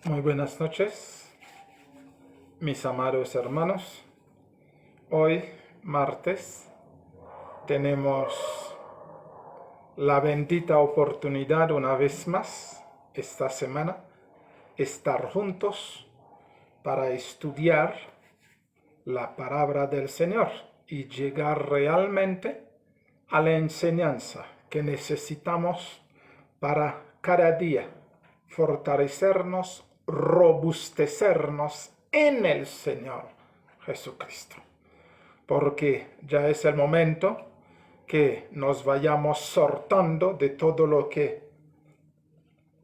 Muy buenas noches, mis amados hermanos. Hoy, martes, tenemos la bendita oportunidad una vez más, esta semana, estar juntos para estudiar la palabra del Señor y llegar realmente a la enseñanza que necesitamos para cada día fortalecernos, robustecernos en el Señor Jesucristo. Porque ya es el momento que nos vayamos soltando de todo lo que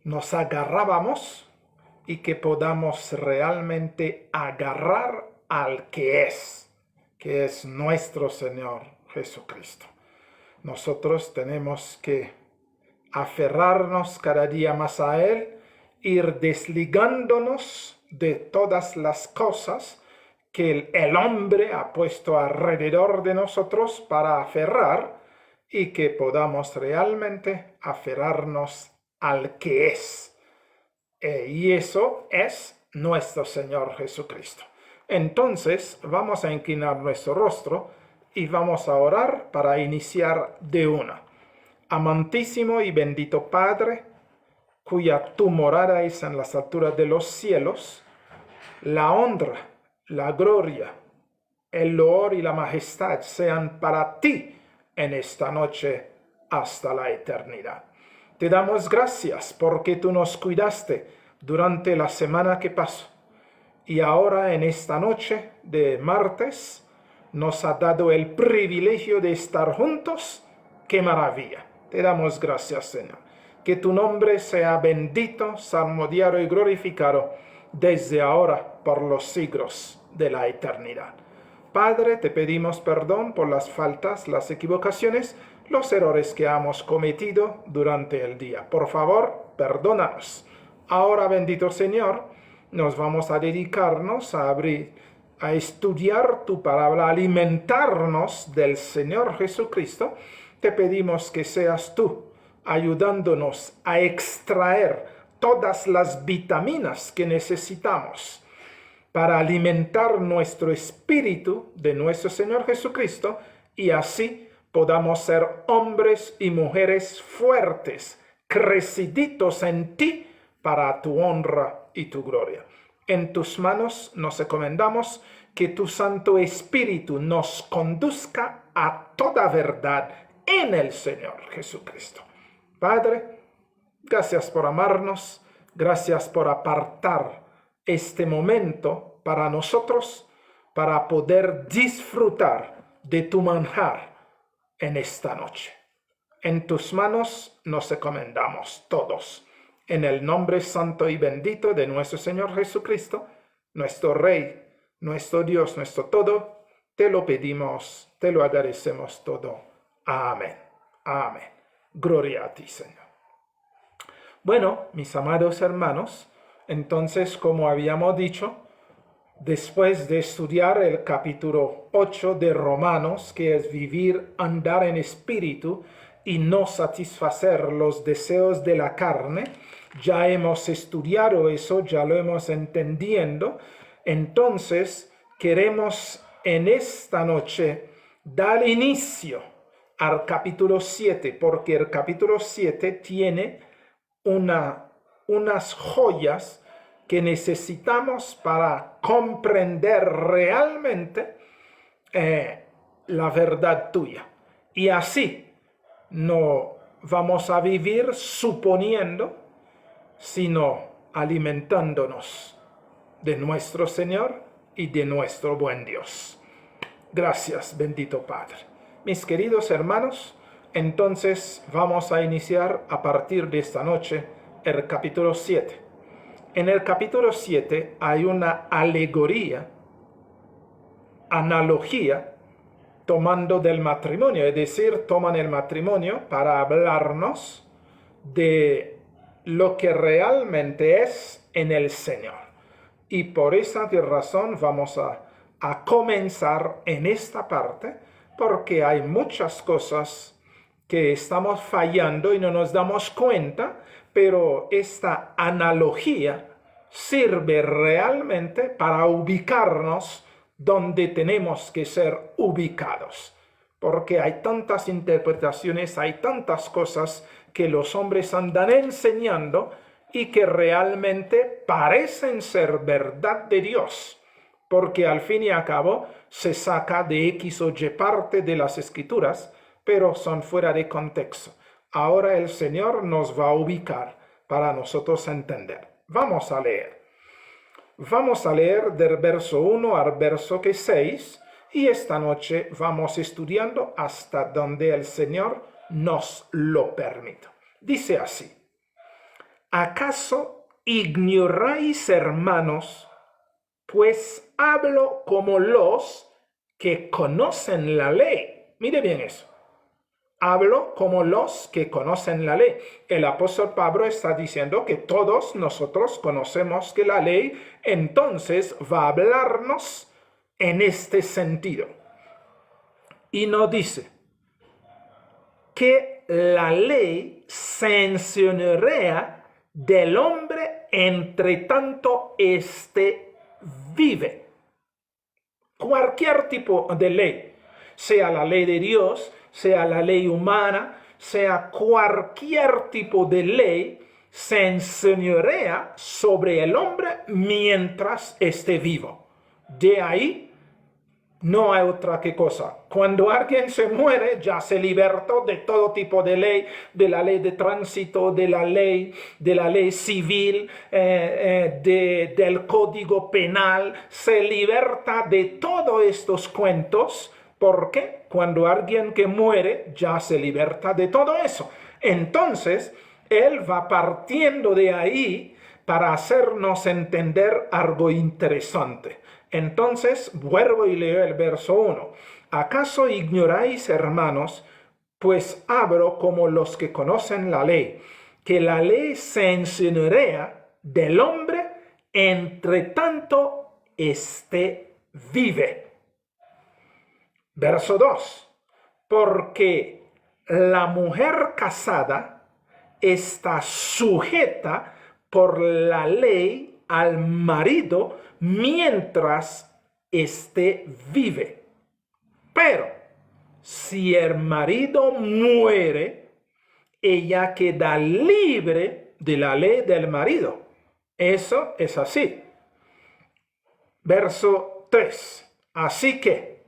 nos agarrábamos y que podamos realmente agarrar al que es nuestro Señor Jesucristo. Nosotros tenemos que aferrarnos cada día más a Él, ir desligándonos de todas las cosas que el hombre ha puesto alrededor de nosotros para aferrar y que podamos realmente aferrarnos al que es. Y eso es nuestro Señor Jesucristo. Entonces vamos a inclinar nuestro rostro y vamos a orar para iniciar de una. Amantísimo y bendito Padre, cuya tu morada es en las alturas de los cielos, la honra, la gloria, el loor y la majestad sean para ti en esta noche hasta la eternidad. Te damos gracias porque tú nos cuidaste durante la semana que pasó y ahora en esta noche de martes nos ha dado el privilegio de estar juntos. ¡Qué maravilla! Te damos gracias, Señor. Que tu nombre sea bendito, salmodiado y glorificado desde ahora por los siglos de la eternidad. Padre, te pedimos perdón por las faltas, las equivocaciones, los errores que hemos cometido durante el día. Por favor, perdónanos. Ahora, bendito Señor, nos vamos a dedicarnos a estudiar tu palabra, a alimentarnos del Señor Jesucristo. Te pedimos que seas tú ayudándonos a extraer todas las vitaminas que necesitamos para alimentar nuestro espíritu de nuestro Señor Jesucristo y así podamos ser hombres y mujeres fuertes, creciditos en ti para tu honra y tu gloria. En tus manos nos encomendamos, que tu Santo Espíritu nos conduzca a toda verdad en el Señor Jesucristo. Padre, gracias por amarnos, gracias por apartar este momento para nosotros, para poder disfrutar de tu manjar en esta noche. En tus manos nos encomendamos todos. En el nombre santo y bendito de nuestro Señor Jesucristo, nuestro Rey, nuestro Dios, nuestro todo, te lo pedimos, te lo agradecemos todo. Amén. Amén. Gloria a ti, Señor. Bueno, mis amados hermanos, entonces, como habíamos dicho, después de estudiar el capítulo 8 de Romanos, que es vivir, andar en espíritu y no satisfacer los deseos de la carne, ya hemos estudiado eso, ya lo hemos entendiendo. Entonces, queremos en esta noche dar inicio al capítulo 7, porque el capítulo 7 tiene unas joyas que necesitamos para comprender realmente la verdad tuya. Y así no vamos a vivir suponiendo, sino alimentándonos de nuestro Señor y de nuestro buen Dios. Gracias, bendito Padre. Mis queridos hermanos, entonces vamos a iniciar a partir de esta noche el capítulo 7. En el capítulo 7 hay una analogía, tomando del matrimonio, es decir, toman el matrimonio para hablarnos de lo que realmente es en el Señor. Y por esa razón vamos a comenzar en esta parte, porque hay muchas cosas que estamos fallando y no nos damos cuenta, pero esta analogía sirve realmente para ubicarnos donde tenemos que ser ubicados. Porque hay tantas interpretaciones, hay tantas cosas que los hombres andan enseñando y que realmente parecen ser verdad de Dios, porque al fin y al cabo se saca de X o Y parte de las Escrituras, pero son fuera de contexto. Ahora el Señor nos va a ubicar para nosotros entender. Vamos a leer. Vamos a leer del verso 1 al verso 6 y esta noche vamos estudiando hasta donde el Señor nos lo permita. Dice así: ¿acaso ignoráis, hermanos, pues hablo como los que conocen la ley? Mire bien eso. Hablo como los que conocen la ley. El apóstol Pablo está diciendo que todos nosotros conocemos que la ley, entonces va a hablarnos en este sentido. Y nos dice que la ley se enseñorea del hombre entre tanto éste vive. Cualquier tipo de ley, sea la ley de Dios, sea la ley humana, sea cualquier tipo de ley, se enseñorea sobre el hombre mientras esté vivo. De ahí no hay otra que cosa. Cuando alguien se muere, ya se libertó de todo tipo de ley, de la ley de tránsito, de la ley civil, del código penal. Se liberta de todos estos cuentos, porque cuando alguien que muere, ya se liberta de todo eso. Entonces, él va partiendo de ahí para hacernos entender algo interesante. Entonces, vuelvo y leo el verso 1. ¿Acaso ignoráis, hermanos, pues hablo como los que conocen la ley, que la ley se enseñorea del hombre entre tanto éste vive? Verso 2. Porque la mujer casada está sujeta por la ley al marido mientras éste vive. Pero si el marido muere, ella queda libre de la ley del marido. Eso es así. Verso 3. Así que,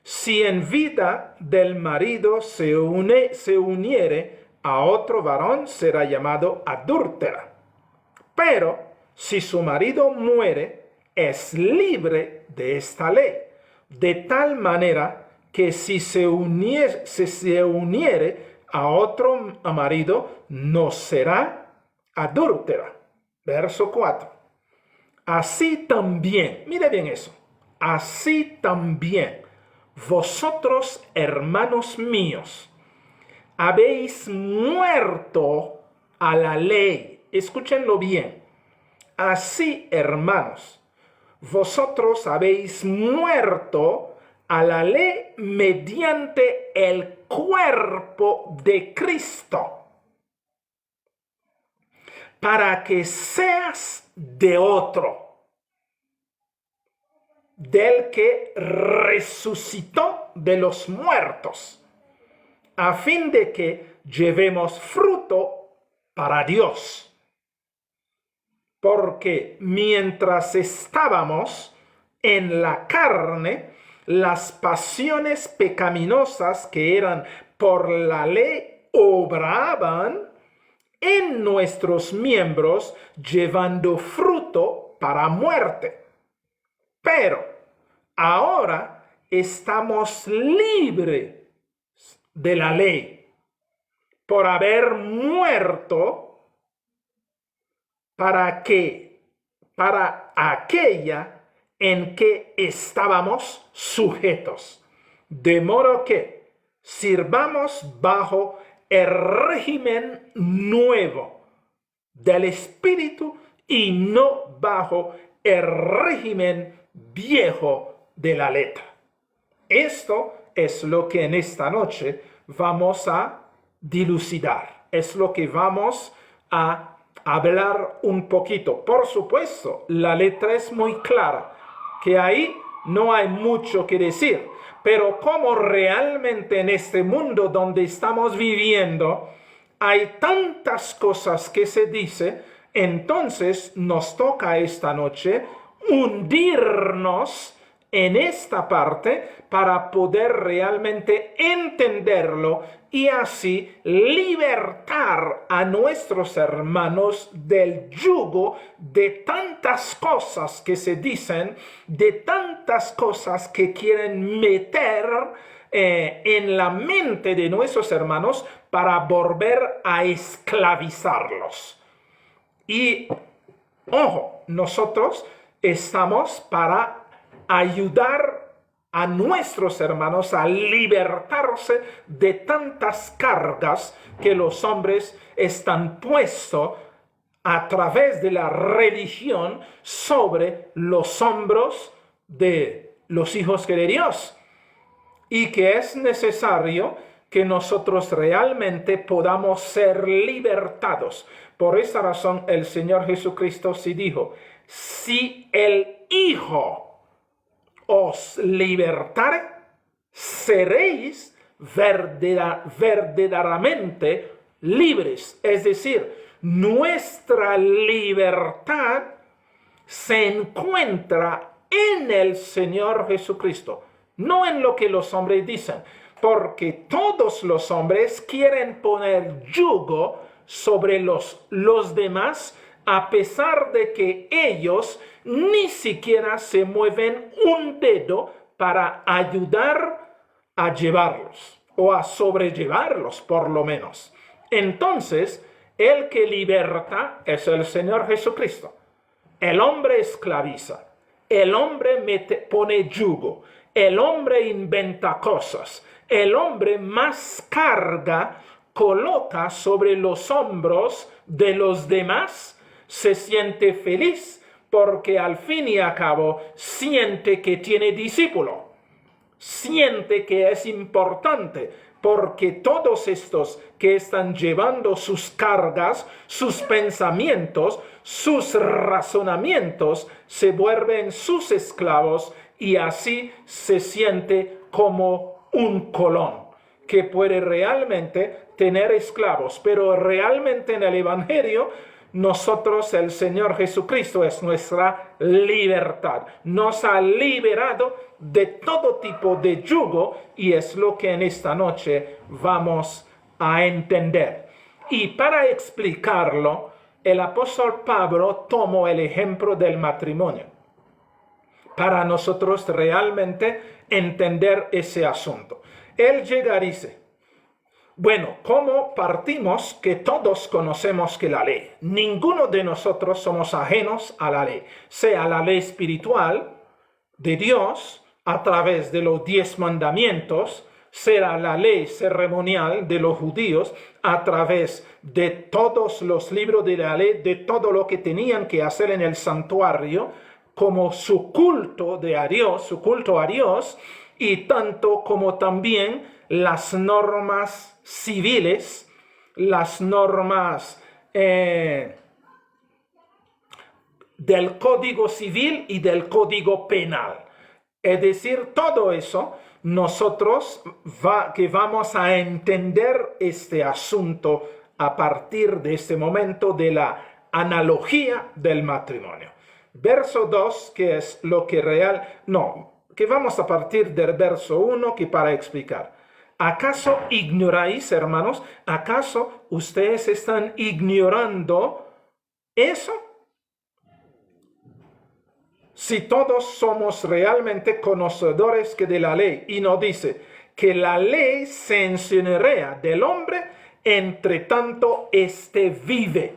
si en vida del marido se uniere a otro varón, será llamado adúltera. Pero si su marido muere, es libre de esta ley, de tal manera que si se uniere a otro marido, no será adúltera. Verso 4. Así también, mire bien eso, así también vosotros, hermanos míos, habéis muerto a la ley. Escúchenlo bien. Así, hermanos, vosotros habéis muerto a la ley mediante el cuerpo de Cristo, para que seas de otro, del que resucitó de los muertos, a fin de que llevemos fruto para Dios. Porque mientras estábamos en la carne, las pasiones pecaminosas que eran por la ley obraban en nuestros miembros, llevando fruto para muerte. Pero ahora estamos libres de la ley por haber muerto para aquella en que estábamos sujetos, de modo que sirvamos bajo el régimen nuevo del Espíritu y no bajo el régimen viejo de la letra. Esto es lo que en esta noche vamos a dilucidar, es lo que vamos a hablar un poquito. Por supuesto, la letra es muy clara, que ahí no hay mucho que decir. Pero como realmente en este mundo donde estamos viviendo hay tantas cosas que se dice, entonces nos toca esta noche hundirnos en esta parte para poder realmente entenderlo y así libertar a nuestros hermanos del yugo de tantas cosas que se dicen, de tantas cosas que quieren meter en la mente de nuestros hermanos para volver a esclavizarlos. Y, ojo, nosotros estamos para ayudar a nuestros hermanos a libertarse de tantas cargas que los hombres están puestos a través de la religión sobre los hombros de los hijos de Dios. Y que es necesario que nosotros realmente podamos ser libertados. Por esta razón el Señor Jesucristo sí dijo, si el Hijo os libertare, seréis verdaderamente libres. Es decir, nuestra libertad se encuentra en el Señor Jesucristo, no en lo que los hombres dicen, porque todos los hombres quieren poner yugo sobre los demás, a pesar de que ellos ni siquiera se mueven un dedo para ayudar a llevarlos o a sobrellevarlos por lo menos. Entonces, el que liberta es el Señor Jesucristo. El hombre esclaviza, el hombre pone yugo, el hombre inventa cosas, el hombre más carga coloca sobre los hombros de los demás, se siente feliz porque al fin y al cabo siente que tiene discípulo, siente que es importante, porque todos estos que están llevando sus cargas, sus pensamientos, sus razonamientos, se vuelven sus esclavos y así se siente como un colón que puede realmente tener esclavos, pero realmente en el Evangelio nosotros, el Señor Jesucristo es nuestra libertad. Nos ha liberado de todo tipo de yugo y es lo que en esta noche vamos a entender. Y para explicarlo, el apóstol Pablo tomó el ejemplo del matrimonio para nosotros realmente entender ese asunto. Él llega y dice, bueno, ¿cómo partimos que todos conocemos que la ley? Ninguno de nosotros somos ajenos a la ley, sea la ley espiritual de Dios a través de los 10 mandamientos, sea la ley ceremonial de los judíos a través de todos los libros de la ley, de todo lo que tenían que hacer en el santuario, como su culto a Dios, y tanto como también las normas civiles, las normas del Código Civil y del Código Penal. Es decir, todo eso, nosotros que vamos a entender este asunto a partir de este momento de la analogía del matrimonio. Verso 2, que es lo que que vamos a partir del verso 1, que para explicar. ¿Acaso ignoráis, hermanos? ¿Acaso ustedes están ignorando eso? Si todos somos realmente conocedores de la ley, y nos dice que la ley se enseñorea del hombre, entre tanto éste vive.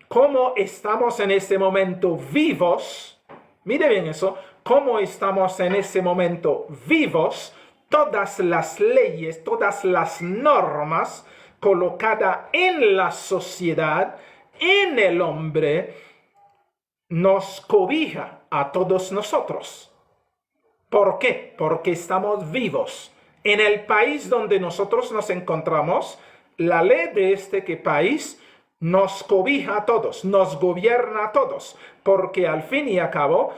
¿Cómo estamos en este momento vivos? Mire bien eso. ¿Cómo estamos en este momento vivos? Todas las leyes, todas las normas colocadas en la sociedad, en el hombre, nos cobija a todos nosotros. ¿Por qué? Porque estamos vivos. En el país donde nosotros nos encontramos, la ley de este país nos cobija a todos, nos gobierna a todos, porque al fin y al cabo,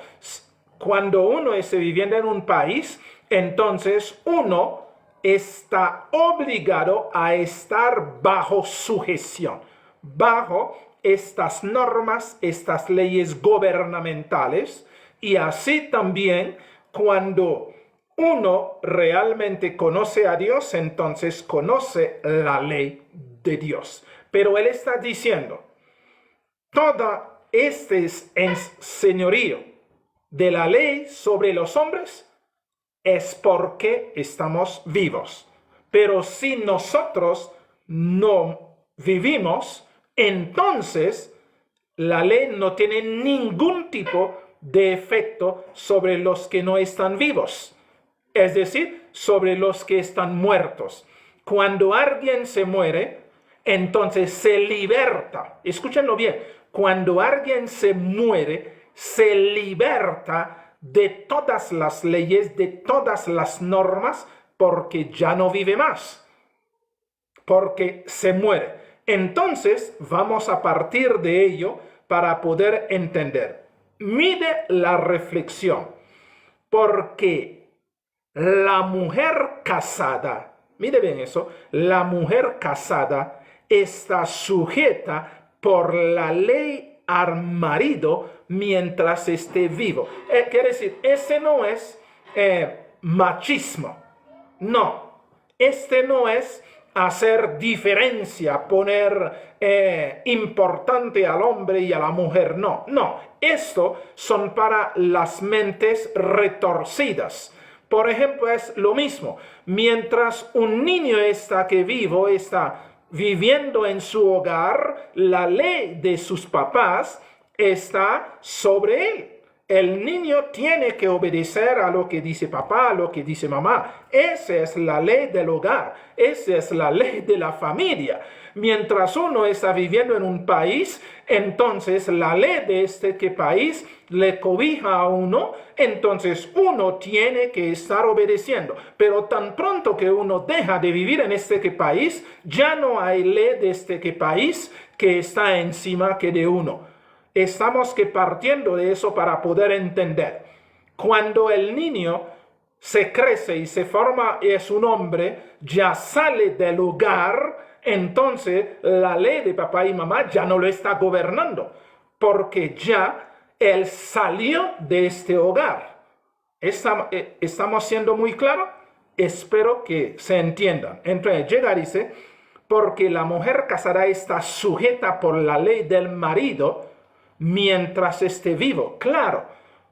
cuando uno esté viviendo en un país, entonces uno está obligado a estar bajo sujeción, bajo estas normas, estas leyes gubernamentales, y así también cuando uno realmente conoce a Dios, entonces conoce la ley de Dios. Pero él está diciendo, todo este señorío de la ley sobre los hombres es porque estamos vivos. Pero si nosotros no vivimos, entonces la ley no tiene ningún tipo de efecto sobre los que no están vivos. Es decir, sobre los que están muertos. Cuando alguien se muere, entonces se liberta. Escúchenlo bien. Cuando alguien se muere, se liberta de todas las leyes, de todas las normas, porque ya no vive más. Porque se muere. Entonces, vamos a partir de ello para poder entender. Mide la reflexión. Porque la mujer casada, mire bien eso, la mujer casada está sujeta por la ley al marido mientras esté vivo. Quiere decir, ese no es machismo. No, este no es hacer diferencia, poner importante al hombre y a la mujer. No, esto son para las mentes retorcidas. Por ejemplo, es lo mismo. Mientras un niño está viviendo en su hogar, la ley de sus papás está sobre él. El niño tiene que obedecer a lo que dice papá, a lo que dice mamá. Esa es la ley del hogar. Esa es la ley de la familia. Mientras uno está viviendo en un país, entonces la ley de este país le cobija a uno, entonces uno tiene que estar obedeciendo. Pero tan pronto que uno deja de vivir en este país, ya no hay ley de este país que está encima que de uno. Estamos partiendo de eso para poder entender. Cuando el niño se crece y se forma, es un hombre, ya sale del hogar, entonces la ley de papá y mamá ya no lo está gobernando, porque ya él salió de este hogar. ¿Estamos siendo muy claros? Espero que se entiendan. Entonces llega y dice, porque la mujer casada está sujeta por la ley del marido mientras esté vivo. Claro,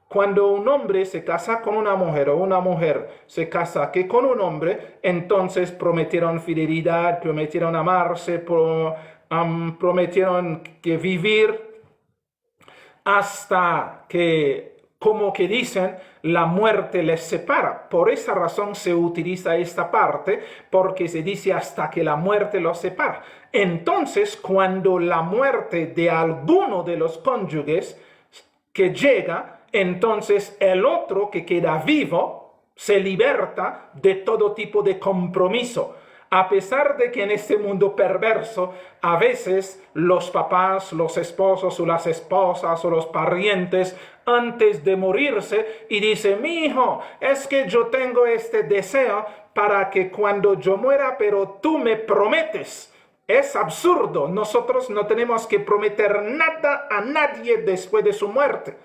cuando un hombre se casa con una mujer o una mujer se casa con un hombre, entonces prometieron fidelidad, prometieron amarse, prometieron que vivir hasta que, como que dicen, la muerte les separa. Por esa razón se utiliza esta parte, porque se dice hasta que la muerte los separa. Entonces, cuando la muerte de alguno de los cónyuges que llega, entonces el otro que queda vivo se liberta de todo tipo de compromiso. A pesar de que en este mundo perverso, a veces los papás, los esposos o las esposas o los parientes, antes de morirse, y dice, mi hijo, es que yo tengo este deseo para que cuando yo muera, pero tú me prometes. Es absurdo. Nosotros no tenemos que prometer nada a nadie después de su muerte.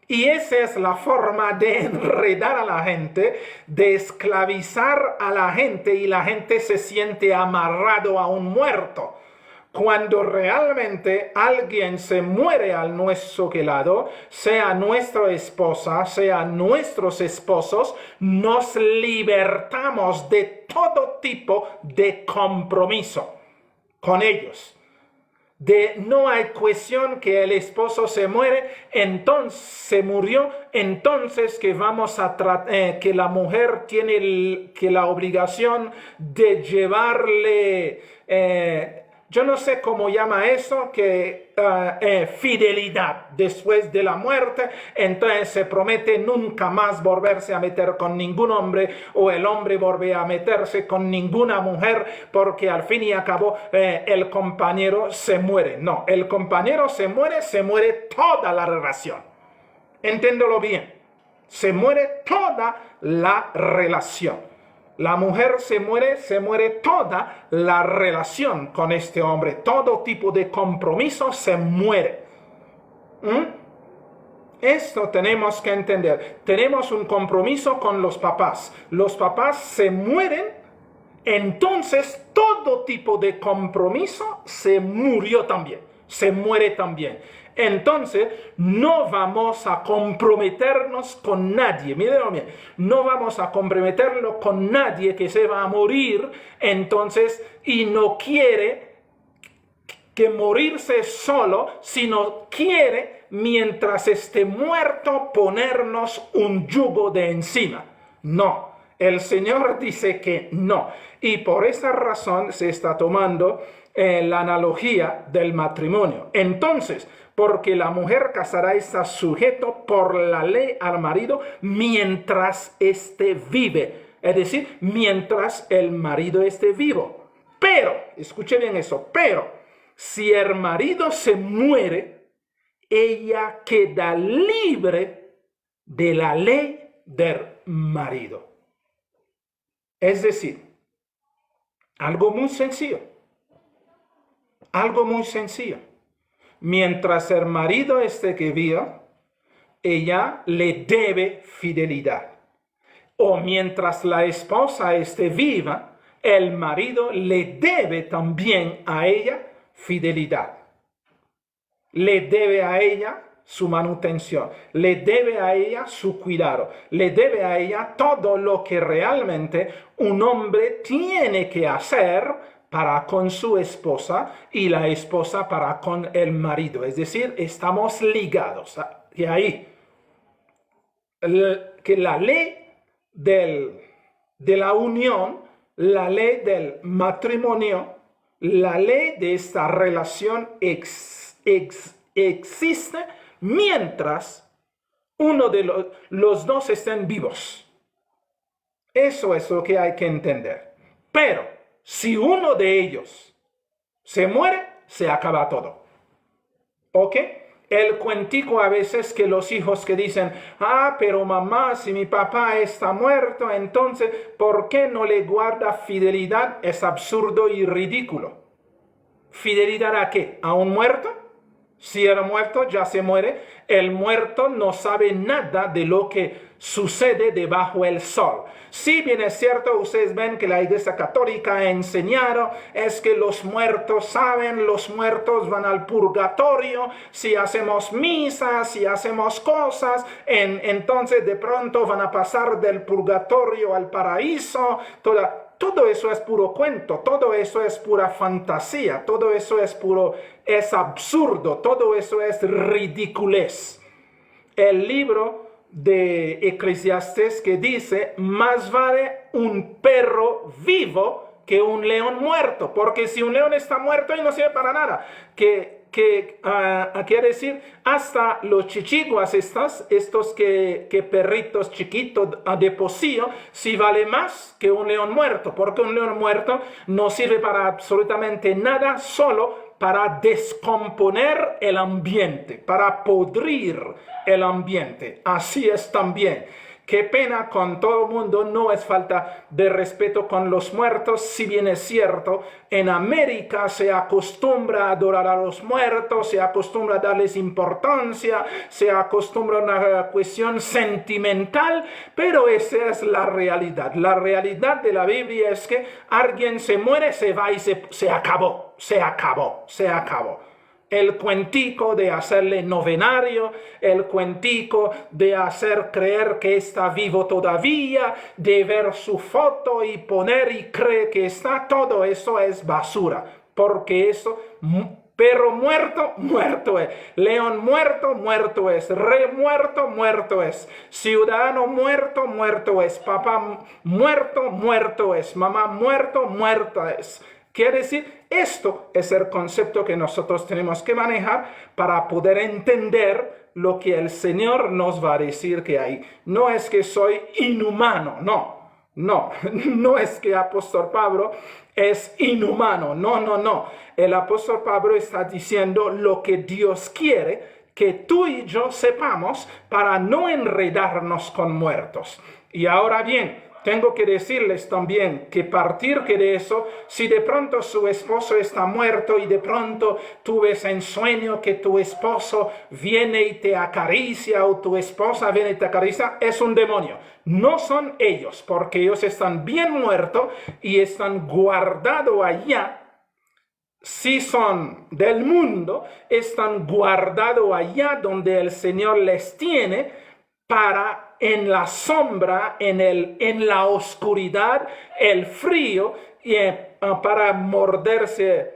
Y esa es la forma de enredar a la gente, de esclavizar a la gente, y la gente se siente amarrado a un muerto. Cuando realmente alguien se muere al nuestro lado, sea nuestra esposa, sea nuestros esposos, nos libertamos de todo tipo de compromiso con ellos. No hay cuestión que el esposo se muere, entonces se murió, entonces que vamos a que la mujer tiene la obligación de llevarle yo no sé cómo llama eso, que fidelidad después de la muerte. Entonces se promete nunca más volverse a meter con ningún hombre, o el hombre volver a meterse con ninguna mujer, porque al fin y al cabo el compañero se muere. No, el compañero se muere toda la relación. Entiéndolo bien. Se muere toda la relación. La mujer se muere toda la relación con este hombre. Todo tipo de compromiso se muere. Esto tenemos que entender. Tenemos un compromiso con los papás. Los papás se mueren, entonces todo tipo de compromiso se murió también. Se muere también. Entonces, no vamos a comprometernos con nadie. Mírenlo bien. No vamos a comprometerlo con nadie que se va a morir, entonces, y no quiere que morirse solo, sino quiere, mientras esté muerto, ponernos un yugo de encima. No. El Señor dice que no. Y por esa razón se está tomando la analogía del matrimonio. Entonces, porque la mujer casada está sujeto por la ley al marido mientras éste vive. Es decir, mientras el marido esté vivo. Pero, escuche bien eso, pero si el marido se muere, ella queda libre de la ley del marido. Es decir, algo muy sencillo. Algo muy sencillo. Mientras el marido esté vivo, ella le debe fidelidad. O mientras la esposa esté viva, el marido le debe también a ella fidelidad. Le debe a ella su manutención, le debe a ella su cuidado, le debe a ella todo lo que realmente un hombre tiene que hacer para con su esposa y la esposa para con el marido. Es decir, estamos ligados. Y ahí, que la ley de la unión, la ley del matrimonio, la ley de esta relación existe mientras uno de los dos estén vivos. Eso es lo que hay que entender. Pero si uno de ellos se muere, se acaba todo. ¿Ok? El cuentico a veces que los hijos que dicen, pero mamá, si mi papá está muerto, entonces, ¿por qué no le guarda fidelidad? Es absurdo y ridículo. ¿Fidelidad a qué? ¿A un muerto? Si el muerto ya se muere, el muerto no sabe nada de lo que sucede debajo del sol. Si bien es cierto, ustedes ven que la Iglesia Católica ha enseñado es que los muertos saben, los muertos van al purgatorio, si hacemos misas, si hacemos cosas, entonces de pronto van a pasar del purgatorio al paraíso, todo eso es puro cuento, todo eso es pura fantasía, todo eso es absurdo, todo eso es ridiculez. El libro de Eclesiastés que dice, más vale un perro vivo que un león muerto, porque si un león está muerto y no sirve para nada, quiere decir, hasta los chichiguas estos que perritos chiquitos de pocillo, sí vale más que un león muerto, porque un león muerto no sirve para absolutamente nada, solo para descomponer el ambiente, para podrir el ambiente. Así es también. Qué pena con todo el mundo, no es falta de respeto con los muertos, si bien es cierto, en América se acostumbra a adorar a los muertos, se acostumbra a darles importancia, se acostumbra a una cuestión sentimental, pero esa es la realidad. La realidad de la Biblia es que alguien se muere, se va y se acabó, se acabó, se acabó. El cuentico de hacerle novenario, el cuentico de hacer creer que está vivo todavía, de ver su foto y poner y creer que está, todo eso es basura, porque eso, perro muerto, muerto es, león muerto, muerto es, rey muerto, muerto es, ciudadano muerto, muerto es, papá muerto, muerto es, mamá muerto, muerta es. Quiere decir, esto es el concepto que nosotros tenemos que manejar para poder entender lo que el Señor nos va a decir que hay. No es que soy inhumano, no es que el apóstol Pablo es inhumano, no. El apóstol Pablo está diciendo lo que Dios quiere que tú y yo sepamos para no enredarnos con muertos. Y ahora bien, tengo que decirles también que partir de eso, si de pronto su esposo está muerto y de pronto tú ves en sueño que tu esposo viene y te acaricia o tu esposa viene y te acaricia, es un demonio. No son ellos, porque ellos están bien muertos y están guardados allá. Si son del mundo, están guardados allá donde el Señor les tiene para en la sombra, en la oscuridad, el frío, para morderse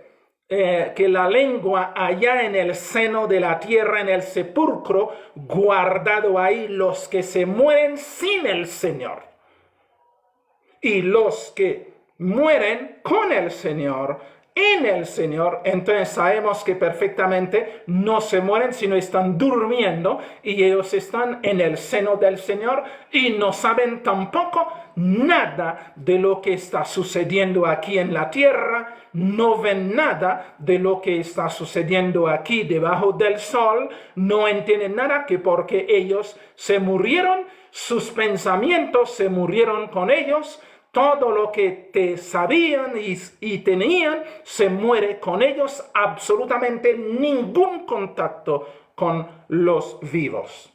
que la lengua allá en el seno de la tierra, en el sepulcro, guardado ahí los que se mueren sin el Señor. Y los que mueren con el Señor, en el Señor, entonces sabemos que perfectamente no se mueren, sino están durmiendo y ellos están en el seno del Señor y no saben tampoco nada de lo que está sucediendo aquí en la tierra, no ven nada de lo que está sucediendo aquí debajo del sol, no entienden nada que porque ellos se murieron, sus pensamientos se murieron con ellos. Todo lo que te sabían y tenían se muere con ellos, absolutamente ningún contacto con los vivos.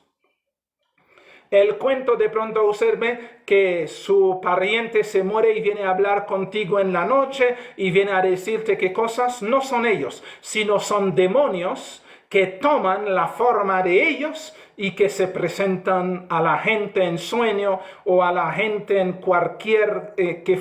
El cuento de pronto observe que su pariente se muere y viene a hablar contigo en la noche y viene a decirte qué cosas no son ellos, sino son demonios que toman la forma de ellos y que se presentan a la gente en sueño o a la gente en cualquier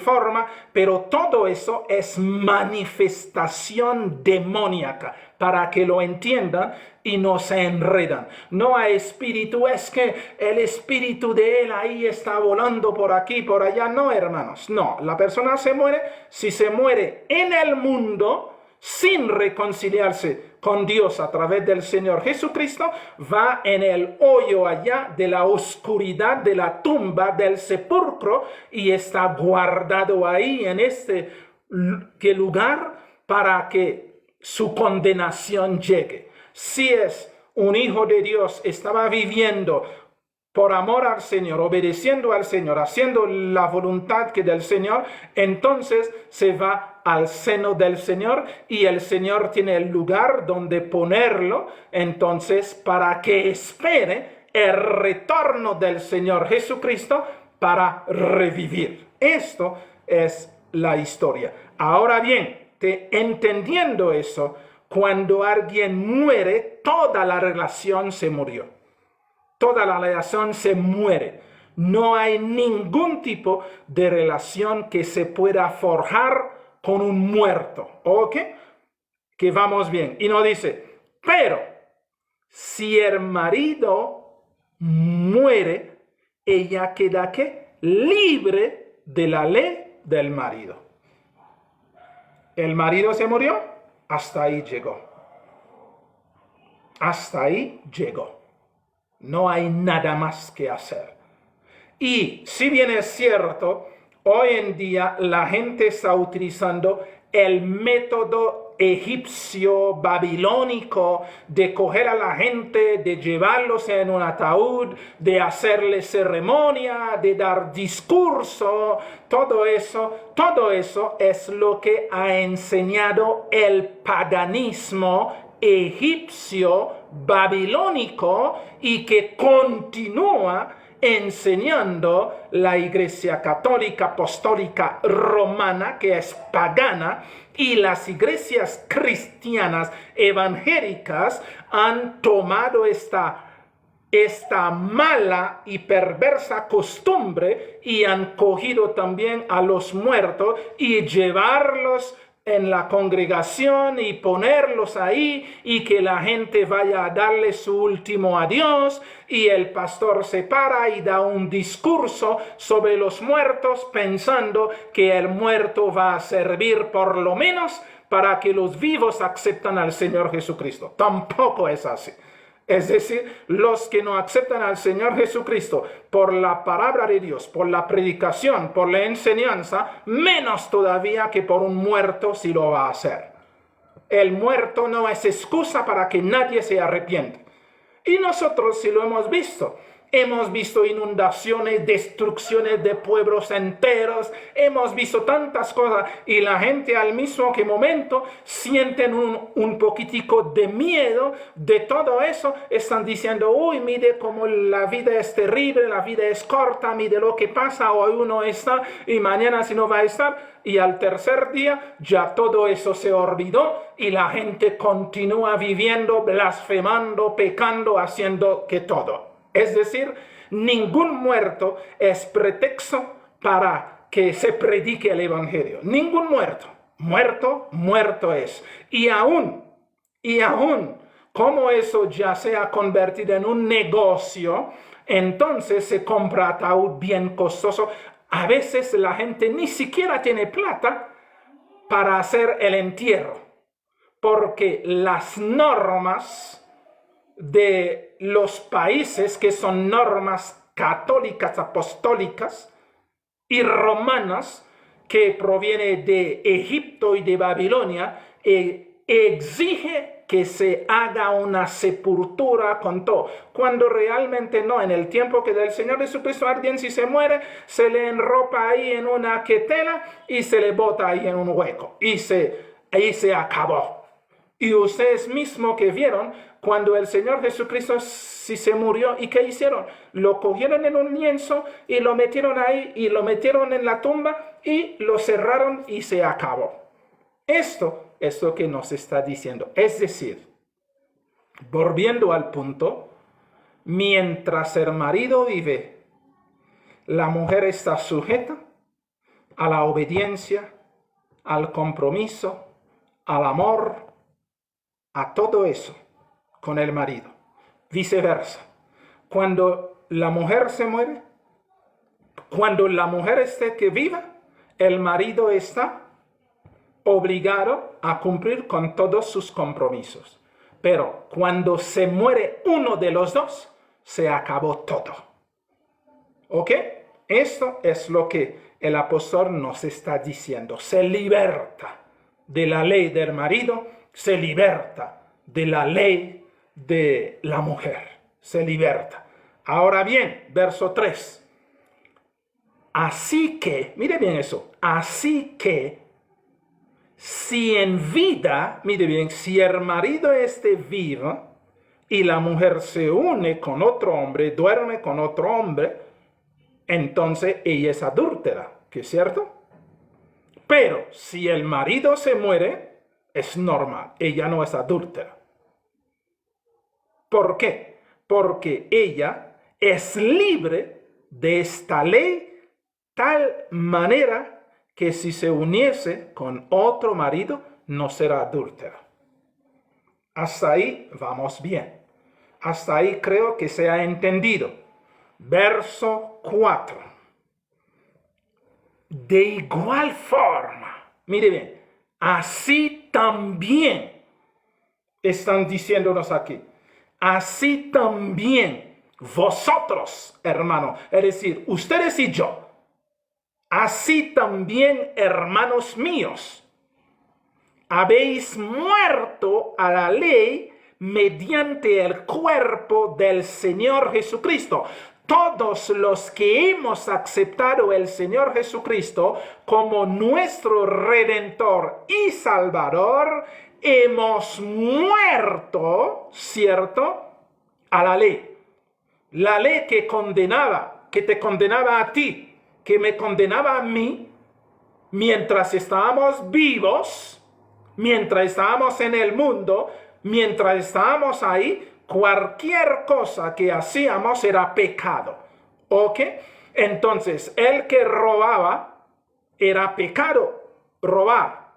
forma, pero todo eso es manifestación demoníaca, para que lo entiendan y no se enredan. No hay espíritu, es que el espíritu de él ahí está volando por aquí, por allá. No, hermanos, no. La persona se muere, si se muere en el mundo, sin reconciliarse con Dios a través del Señor Jesucristo, va en el hoyo allá de la oscuridad de la tumba, del sepulcro, y está guardado ahí en este lugar para que su condenación llegue. Si es un hijo de Dios, estaba viviendo por amor al Señor, obedeciendo al Señor, haciendo la voluntad que del Señor, entonces se va al seno del Señor y el Señor tiene el lugar donde ponerlo, entonces para que espere el retorno del Señor Jesucristo para revivir. Esto es la historia. Ahora bien, entendiendo eso, cuando alguien muere, toda la relación se murió. Toda la relación se muere. No hay ningún tipo de relación que se pueda forjar con un muerto. ¿Ok? Que vamos bien. Y nos dice, pero si el marido muere, ella queda ¿qué? Libre de la ley del marido. El marido se murió, hasta ahí llegó. Hasta ahí llegó. No hay nada más que hacer. Y si bien es cierto, hoy en día la gente está utilizando el método egipcio, babilónico, de coger a la gente, de llevarlos en un ataúd, de hacerle ceremonia, de dar discurso, todo eso es lo que ha enseñado el paganismo egipcio, babilónico, y que continúa enseñando la Iglesia Católica Apostólica Romana, que es pagana, y las iglesias cristianas evangélicas han tomado esta mala y perversa costumbre y han cogido también a los muertos y llevarlos en la congregación y ponerlos ahí y que la gente vaya a darle su último adiós y el pastor se para y da un discurso sobre los muertos pensando que el muerto va a servir por lo menos para que los vivos acepten al Señor Jesucristo. Tampoco es así. Es decir, los que no aceptan al Señor Jesucristo por la palabra de Dios, por la predicación, por la enseñanza, menos todavía que por un muerto si lo va a hacer. El muerto no es excusa para que nadie se arrepienta. Y nosotros sí lo hemos visto. Hemos visto inundaciones, destrucciones de pueblos enteros. Hemos visto tantas cosas y la gente al mismo momento sienten un poquitico de miedo de todo eso. Están diciendo, uy, mire cómo la vida es terrible, la vida es corta, mire lo que pasa, hoy uno está y mañana si no va a estar. Y al tercer día ya todo eso se olvidó y la gente continúa viviendo, blasfemando, pecando, haciendo que todo. Es decir, ningún muerto es pretexto para que se predique el evangelio. Ningún muerto. Muerto es. Y aún, como eso ya se ha convertido en un negocio, entonces se compra ataúd bien costoso. A veces la gente ni siquiera tiene plata para hacer el entierro, porque las normas de los países que son normas católicas, apostólicas y romanas que proviene de Egipto y de Babilonia, exige que se haga una sepultura con todo, cuando realmente no. En el tiempo que del Señor Jesucristo alguien si se muere, se le enropa ahí en una quetela y se le bota ahí en un hueco y ahí se acabó. Y ustedes mismos que vieron cuando el Señor Jesucristo si se murió, ¿y qué hicieron? Lo cogieron en un lienzo y lo metieron ahí y lo metieron en la tumba y lo cerraron y se acabó. Esto es lo que nos está diciendo. Es decir, volviendo al punto, mientras el marido vive, la mujer está sujeta a la obediencia, al compromiso, al amor, a todo eso con el marido. Viceversa. Cuando la mujer se muere, cuando la mujer esté que viva, el marido está obligado a cumplir con todos sus compromisos. Pero cuando se muere uno de los dos, se acabó todo. ¿Ok? Esto es lo que el apóstol nos está diciendo. Se liberta de la ley del marido, se liberta de la ley de la mujer. Se liberta. Ahora bien, verso 3. Así que, mire bien eso, así que, si en vida, mire bien, si el marido esté vivo y la mujer se une con otro hombre, duerme con otro hombre, entonces ella es adúltera, ¿que es cierto? Pero si el marido se muere, es normal, ella no es adúltera. ¿Por qué? Porque ella es libre de esta ley tal manera que si se uniese con otro marido, no será adúltera. Hasta ahí vamos bien. Hasta ahí creo que se ha entendido. Verso 4. De igual forma, mire bien, así también, están diciéndonos aquí, así también vosotros, hermanos, es decir, ustedes y yo, así también, hermanos míos, habéis muerto a la ley mediante el cuerpo del Señor Jesucristo. Todos los que hemos aceptado el Señor Jesucristo como nuestro Redentor y Salvador, hemos muerto, ¿cierto?, a la ley. La ley que condenaba, que te condenaba a ti, que me condenaba a mí, mientras estábamos vivos, mientras estábamos en el mundo, mientras estábamos ahí, cualquier cosa que hacíamos era pecado. ¿Ok? Entonces, el que robaba era pecado, robar.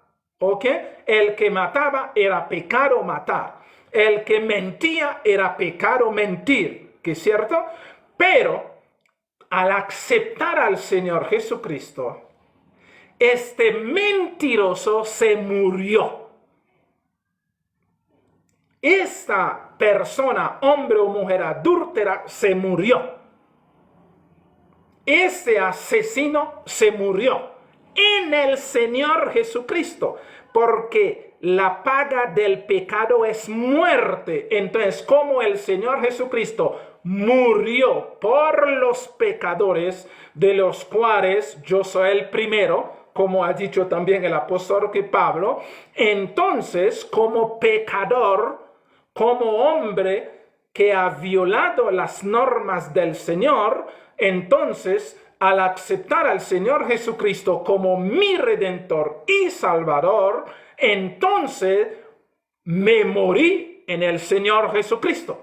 ¿Ok? El que mataba era pecado matar. El que mentía era pecado mentir, ¿que es cierto? Pero al aceptar al Señor Jesucristo, este mentiroso se murió. Esta persona, hombre o mujer adúltera, se murió. Este asesino se murió en el Señor Jesucristo, porque la paga del pecado es muerte. Entonces, como el Señor Jesucristo murió por los pecadores, de los cuales yo soy el primero, como ha dicho también el apóstol Pablo, entonces, como pecador, como hombre que ha violado las normas del Señor, entonces, al aceptar al Señor Jesucristo como mi Redentor y Salvador, entonces me morí en el Señor Jesucristo.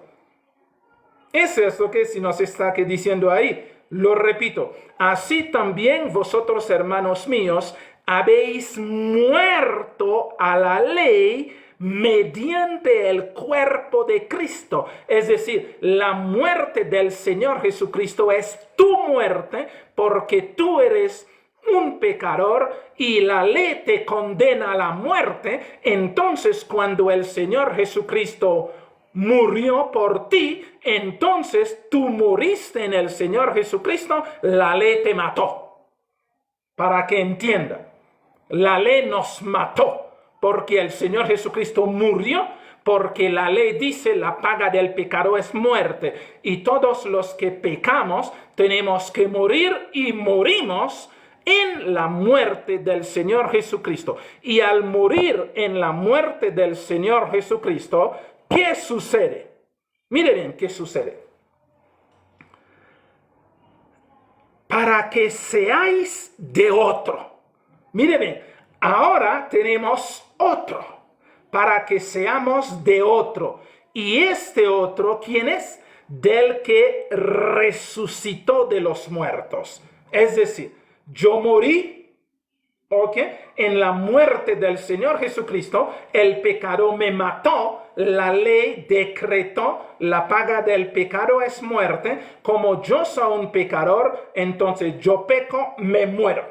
Es esto que si nos está diciendo ahí. Lo repito, así también vosotros, hermanos míos, habéis muerto a la ley mediante el cuerpo de Cristo. Es decir, la muerte del Señor Jesucristo es tu muerte porque tú eres un pecador y la ley te condena a la muerte. Entonces, cuando el Señor Jesucristo murió por ti, entonces tú moriste en el Señor Jesucristo, la ley te mató. Para que entienda, la ley nos mató porque el Señor Jesucristo murió, porque la ley dice la paga del pecado es muerte, y todos los que pecamos tenemos que morir y morimos en la muerte del Señor Jesucristo. Y al morir en la muerte del Señor Jesucristo, ¿qué sucede? Mire bien, ¿qué sucede? Para que seáis de otro. Mire bien, ahora tenemos otro, para que seamos de otro. Y este otro, ¿quién es? Del que resucitó de los muertos. Es decir, yo morí, ¿ok? En la muerte del Señor Jesucristo, el pecado me mató, la ley decretó, la paga del pecado es muerte. Como yo soy un pecador, entonces yo peco, me muero.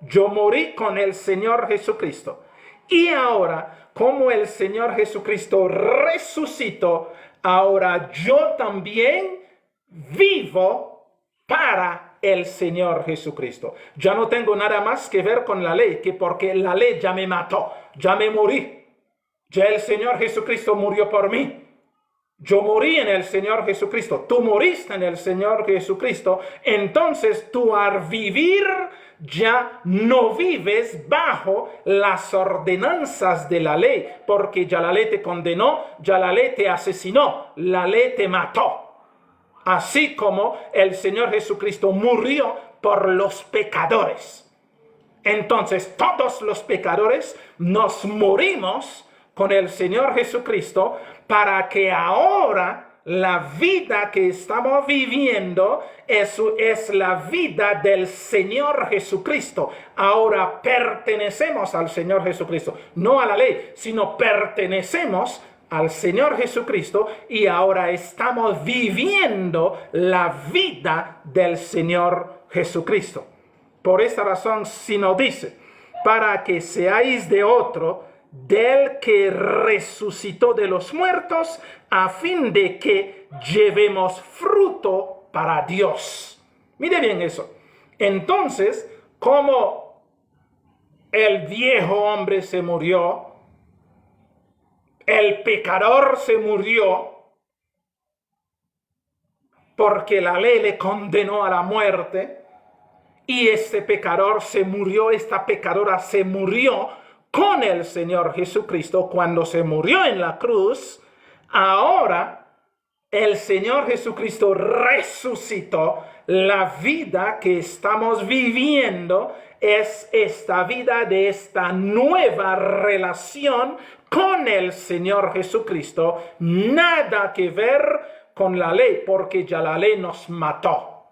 Yo morí con el Señor Jesucristo. Y ahora, como el Señor Jesucristo resucitó, ahora yo también vivo para el Señor Jesucristo. Ya no tengo nada más que ver con la ley, que porque la ley ya me mató, ya me morí. Ya el Señor Jesucristo murió por mí. Yo morí en el Señor Jesucristo. Tú moriste en el Señor Jesucristo. Entonces tú al vivir ya no vives bajo las ordenanzas de la ley, porque ya la ley te condenó, ya la ley te asesinó, la ley te mató. Así como el Señor Jesucristo murió por los pecadores. Entonces todos los pecadores nos morimos con el Señor Jesucristo para que ahora la vida que estamos viviendo es la vida del Señor Jesucristo. Ahora pertenecemos al Señor Jesucristo, no a la ley, sino pertenecemos al Señor Jesucristo y ahora estamos viviendo la vida del Señor Jesucristo. Por esta razón, si nos dice, para que seáis de otro, del que resucitó de los muertos, a fin de que llevemos fruto para Dios. Mire bien eso. Entonces, como el viejo hombre se murió, el pecador se murió, porque la ley le condenó a la muerte, y este pecador se murió, esta pecadora se murió con el Señor Jesucristo cuando se murió en la cruz. Ahora el Señor Jesucristo resucitó. La vida que estamos viviendo es esta vida de esta nueva relación con el Señor Jesucristo. Nada que ver con la ley, porque ya la ley nos mató.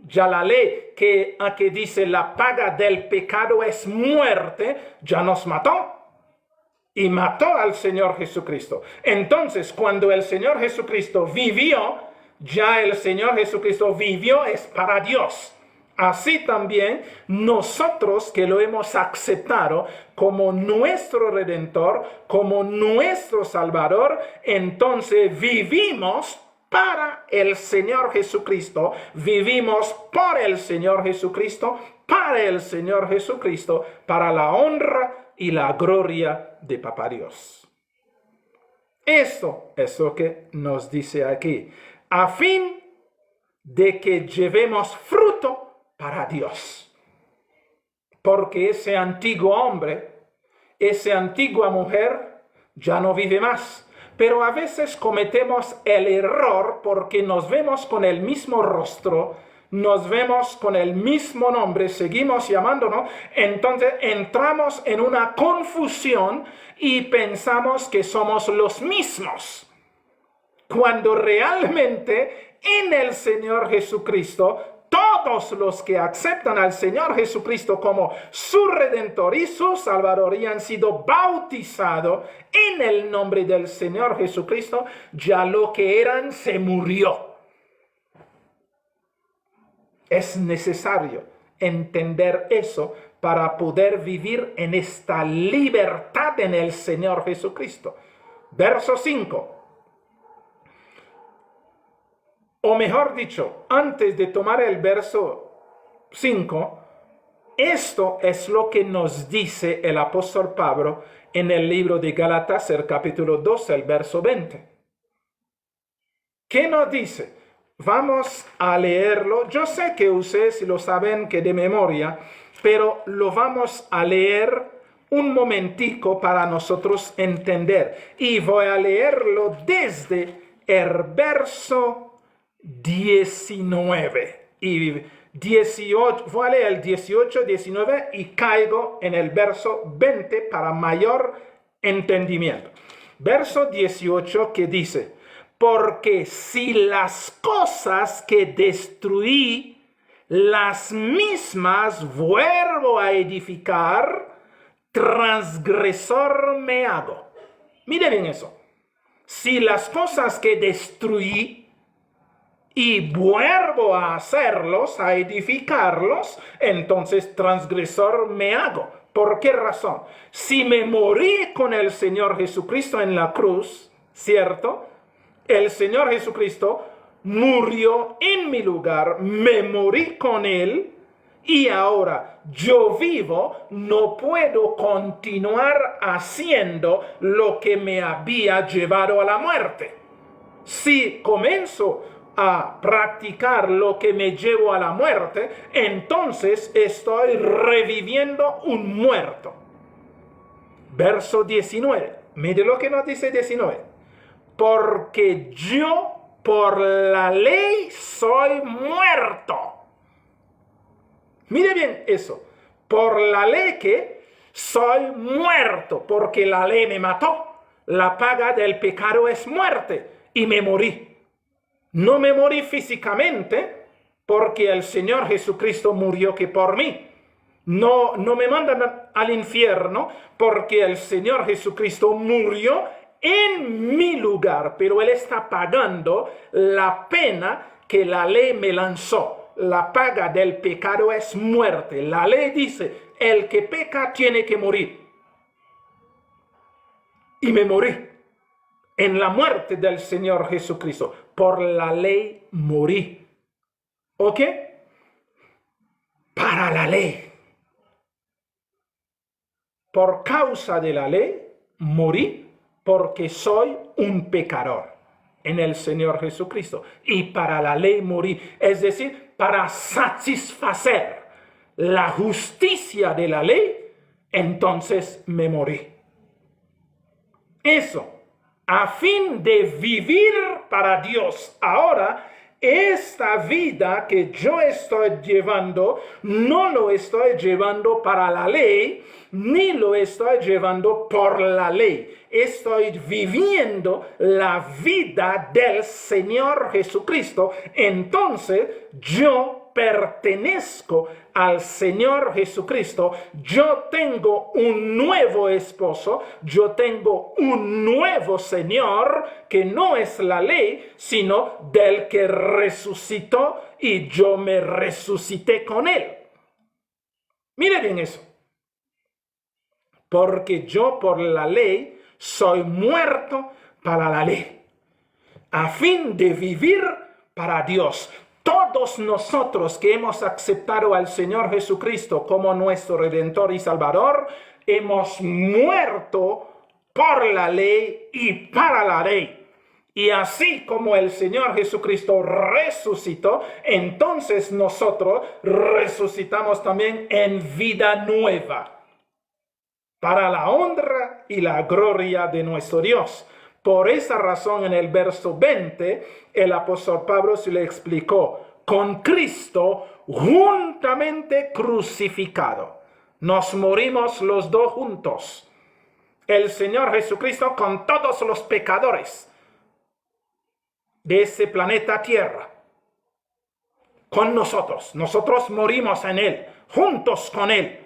Ya la ley que dice la paga del pecado es muerte, ya nos mató. Y mató al Señor Jesucristo. Entonces, cuando el Señor Jesucristo vivió, ya el Señor Jesucristo vivió es para Dios. Así también nosotros que lo hemos aceptado como nuestro Redentor, como nuestro Salvador, entonces vivimos para el Señor Jesucristo, vivimos por el Señor Jesucristo, para el Señor Jesucristo, para la honra y la gloria de Papá Dios. Esto es lo que nos dice aquí, a fin de que llevemos fruto para Dios. Porque ese antiguo hombre, esa antigua mujer, ya no vive más. Pero a veces cometemos el error porque nos vemos con el mismo rostro, nos vemos con el mismo nombre, seguimos llamándonos, entonces entramos en una confusión y pensamos que somos los mismos. Cuando realmente en el Señor Jesucristo, todos los que aceptan al Señor Jesucristo como su Redentor y su Salvador y han sido bautizados en el nombre del Señor Jesucristo, ya lo que eran se murió. Es necesario entender eso para poder vivir en esta libertad en el Señor Jesucristo. Verso 5. O mejor dicho, antes de tomar el verso 5, esto es lo que nos dice el apóstol Pablo en el libro de Gálatas, el capítulo 12, el verso 20. ¿Qué nos dice? Vamos a leerlo. Yo sé que ustedes lo saben que de memoria, pero lo vamos a leer un momentico para nosotros entender. Y voy a leerlo desde el verso 19 y 18. Voy a leer el 18, 19 y caigo en el verso 20 para mayor entendimiento. Verso 18 que dice: porque si las cosas que destruí, las mismas vuelvo a edificar, transgresor me hago. Miren bien eso. Si las cosas que destruí y vuelvo a hacerlos, a edificarlos, entonces transgresor me hago. ¿Por qué razón? Si me morí con el Señor Jesucristo en la cruz, ¿cierto? El Señor Jesucristo murió en mi lugar, me morí con Él y ahora yo vivo, no puedo continuar haciendo lo que me había llevado a la muerte. Si comienzo a practicar lo que me llevó a la muerte, entonces estoy reviviendo un muerto. Verso 19. Mire lo que nos dice 19. Porque yo por la ley soy muerto. Mire bien eso. Por la ley que soy muerto, porque la ley me mató. La paga del pecado es muerte y me morí. No me morí físicamente porque el Señor Jesucristo murió que por mí. No me mandan al infierno porque el Señor Jesucristo murió en mi lugar, pero Él está pagando la pena que la ley me lanzó. La paga del pecado es muerte. La ley dice, el que peca tiene que morir. Y me morí en la muerte del Señor Jesucristo. Por la ley morí. ¿Ok? Para la ley. Por causa de la ley morí. Porque soy un pecador en el Señor Jesucristo. Y para la ley morí. Es decir, para satisfacer la justicia de la ley, entonces me morí. Eso, a fin de vivir para Dios. Ahora, esta vida que yo estoy llevando, no lo estoy llevando para la ley, ni lo estoy llevando por la ley. Estoy viviendo la vida del Señor Jesucristo. Entonces, yo pertenezco al Señor Jesucristo, yo tengo un nuevo esposo, yo tengo un nuevo Señor, que no es la ley, sino del que resucitó y yo me resucité con él. Mire bien eso. Porque yo por la ley soy muerto para la ley, a fin de vivir para Dios. Todos nosotros que hemos aceptado al Señor Jesucristo como nuestro Redentor y Salvador, hemos muerto por la ley y para la ley. Y así como el Señor Jesucristo resucitó, entonces nosotros resucitamos también en vida nueva, para la honra y la gloria de nuestro Dios. Por esa razón, en el verso 20, el apóstol Pablo se le explicó: con Cristo juntamente crucificado. Nos morimos los dos juntos. El Señor Jesucristo con todos los pecadores de este planeta Tierra. Con nosotros. Nosotros morimos en Él. Juntos con Él.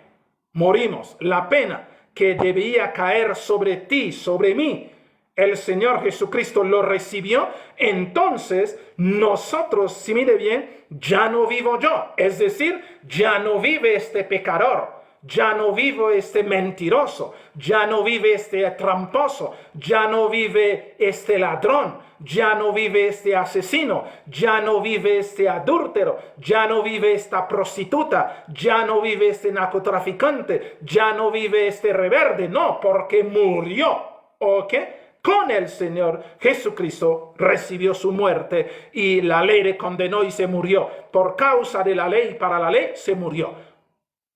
Morimos. La pena que debía caer sobre ti, sobre mí, el Señor Jesucristo lo recibió. Entonces nosotros, si mire bien, ya no vivo yo, es decir, ya no vive este pecador, ya no vive este mentiroso, ya no vive este tramposo, ya no vive este ladrón, ya no vive este asesino, ya no vive este adúltero, ya no vive esta prostituta, ya no vive este narcotraficante, ya no vive este rebelde. No, porque murió, ¿ok? Con el Señor Jesucristo recibió su muerte y la ley le condenó y se murió. Por causa de la ley, para la ley, se murió.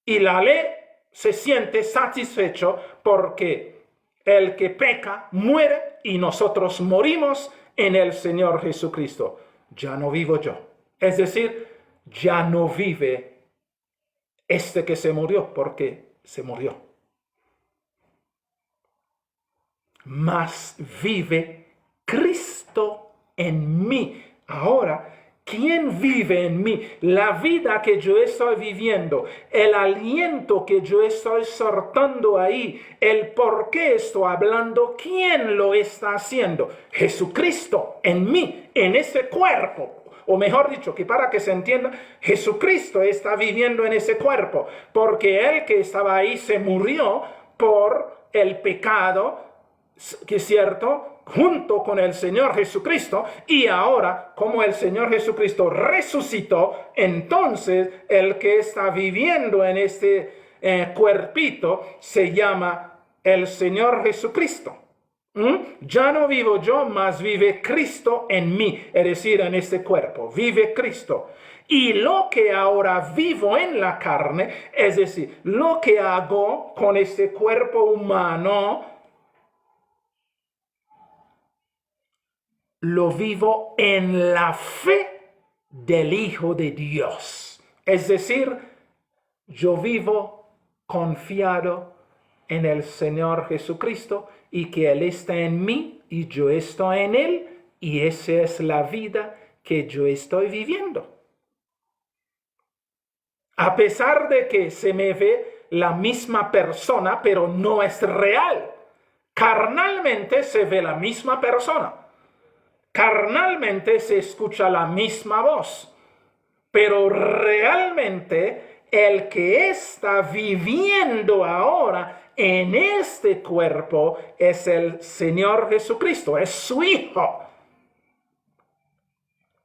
Y la ley se siente satisfecho porque el que peca muere y nosotros morimos en el Señor Jesucristo. Ya no vivo yo. Es decir, ya no vive este que se murió porque se murió. Mas vive Cristo en mí. Ahora, ¿quién vive en mí? La vida que yo estoy viviendo, el aliento que yo estoy soltando ahí, el por qué estoy hablando, ¿quién lo está haciendo? Jesucristo en mí, en ese cuerpo. O mejor dicho, que para que se entienda, Jesucristo está viviendo en ese cuerpo, porque Él que estaba ahí se murió por el pecado, que es cierto, junto con el Señor Jesucristo, y ahora como el Señor Jesucristo resucitó, entonces el que está viviendo en este cuerpito se llama el Señor Jesucristo. Ya no vivo yo, mas vive Cristo en mí, es decir, en este cuerpo, vive Cristo. Y lo que ahora vivo en la carne, es decir, lo que hago con este cuerpo humano, lo vivo en la fe del Hijo de Dios. Es decir, yo vivo confiado en el Señor Jesucristo y que Él está en mí y yo estoy en Él, y esa es la vida que yo estoy viviendo. A pesar de que se me ve la misma persona, pero no es real. Carnalmente se ve la misma persona. Carnalmente se escucha la misma voz, pero realmente el que está viviendo ahora en este cuerpo es el Señor Jesucristo, es su Hijo.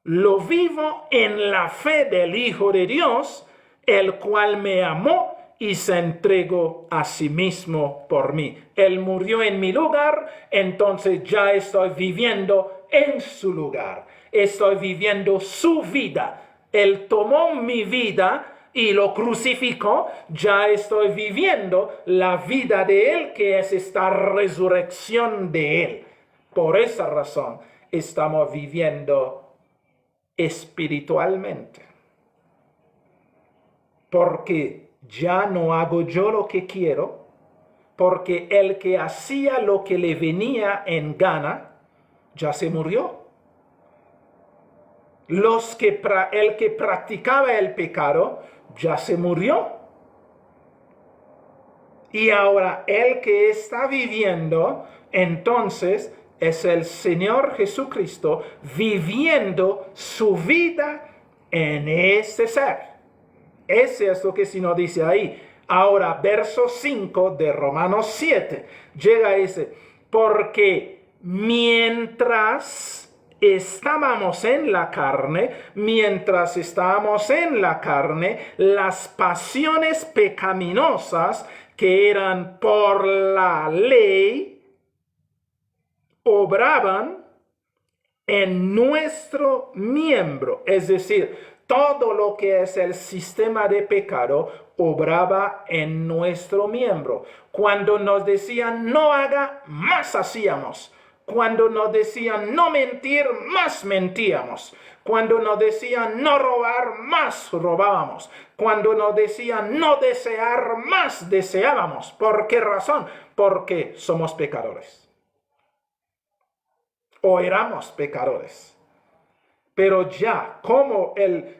Lo vivo en la fe del Hijo de Dios, el cual me amó y se entregó a sí mismo por mí. Él murió en mi lugar, entonces ya estoy viviendo en su lugar. Estoy viviendo su vida. Él tomó mi vida y lo crucificó. Ya estoy viviendo la vida de Él, que es esta resurrección de Él. Por esa razón estamos viviendo espiritualmente. Porque ya no hago yo lo que quiero, porque el que hacía lo que le venía en gana, ya se murió. el que practicaba el pecado ya se murió. Y ahora el que está viviendo, entonces, es el Señor Jesucristo viviendo su vida en este ser. Ese es lo que si nos dice ahí. Ahora, verso 5 de Romanos 7, llega ese, porque mientras estábamos en la carne, las pasiones pecaminosas que eran por la ley, obraban en nuestro miembro. Es decir, todo lo que es el sistema de pecado obraba en nuestro miembro. Cuando nos decían no haga, más hacíamos. Cuando nos decían no mentir, más mentíamos. Cuando nos decían no robar, más robábamos. Cuando nos decían no desear, más deseábamos. ¿Por qué razón? Porque somos pecadores. O éramos pecadores. Pero ya, como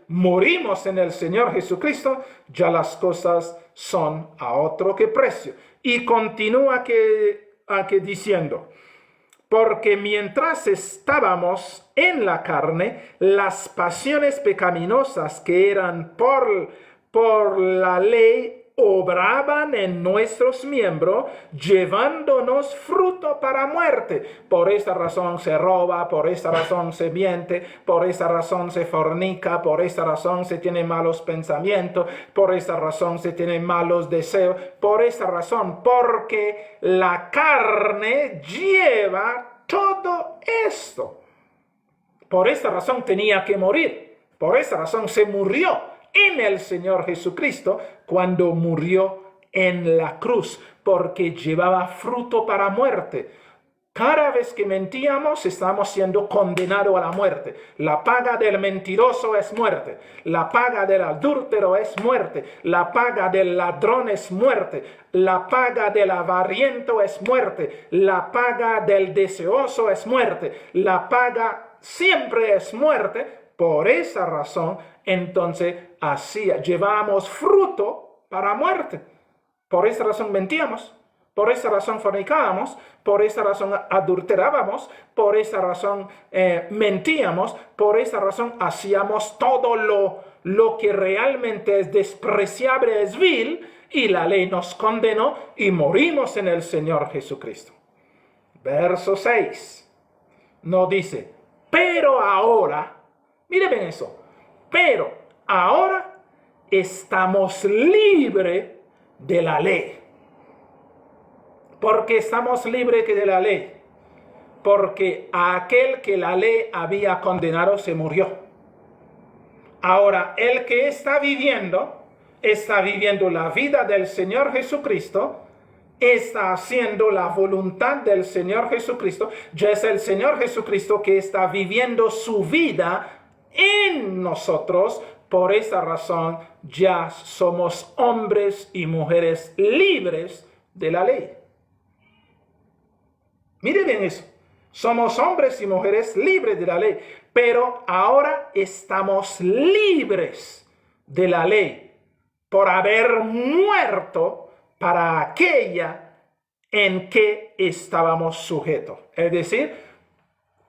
morimos en el Señor Jesucristo, ya las cosas son a otro que precio. Y continúa aquí diciendo, porque mientras estábamos en la carne, las pasiones pecaminosas que eran por la ley obraban en nuestros miembros, llevándonos fruto para muerte. Por esta razón se roba, por esta razón se miente, por esta razón se fornica, por esta razón se tiene malos pensamientos, por esta razón se tienen malos deseos, por esta razón, porque la carne lleva todo esto. Por esta razón tenía que morir, por esta razón se murió en el Señor Jesucristo cuando murió en la cruz, porque llevaba fruto para muerte. Cada vez que mentíamos, estamos siendo condenados a la muerte. La paga del mentiroso es muerte. La paga del adúltero es muerte. La paga del ladrón es muerte. La paga del avariento es muerte. La paga del deseoso es muerte. La paga siempre es muerte. Por esa razón, entonces, llevábamos fruto para muerte. Por esa razón mentíamos, por esa razón fornicábamos, por esa razón adulterábamos, por esa razón mentíamos, por esa razón hacíamos todo lo que realmente es despreciable, es vil, y la ley nos condenó y morimos en el Señor Jesucristo. Verso 6 nos dice, pero ahora, mire bien eso, pero ahora estamos libres de la ley. ¿Por qué estamos libres de la ley? Porque aquel que la ley había condenado se murió. Ahora, el que está viviendo la vida del Señor Jesucristo, está haciendo la voluntad del Señor Jesucristo. Ya es el Señor Jesucristo que está viviendo su vida en nosotros. Por esa razón ya somos hombres y mujeres libres de la ley. Mire bien eso. Somos hombres y mujeres libres de la ley, pero ahora estamos libres de la ley por haber muerto para aquella en que estábamos sujetos. Es decir,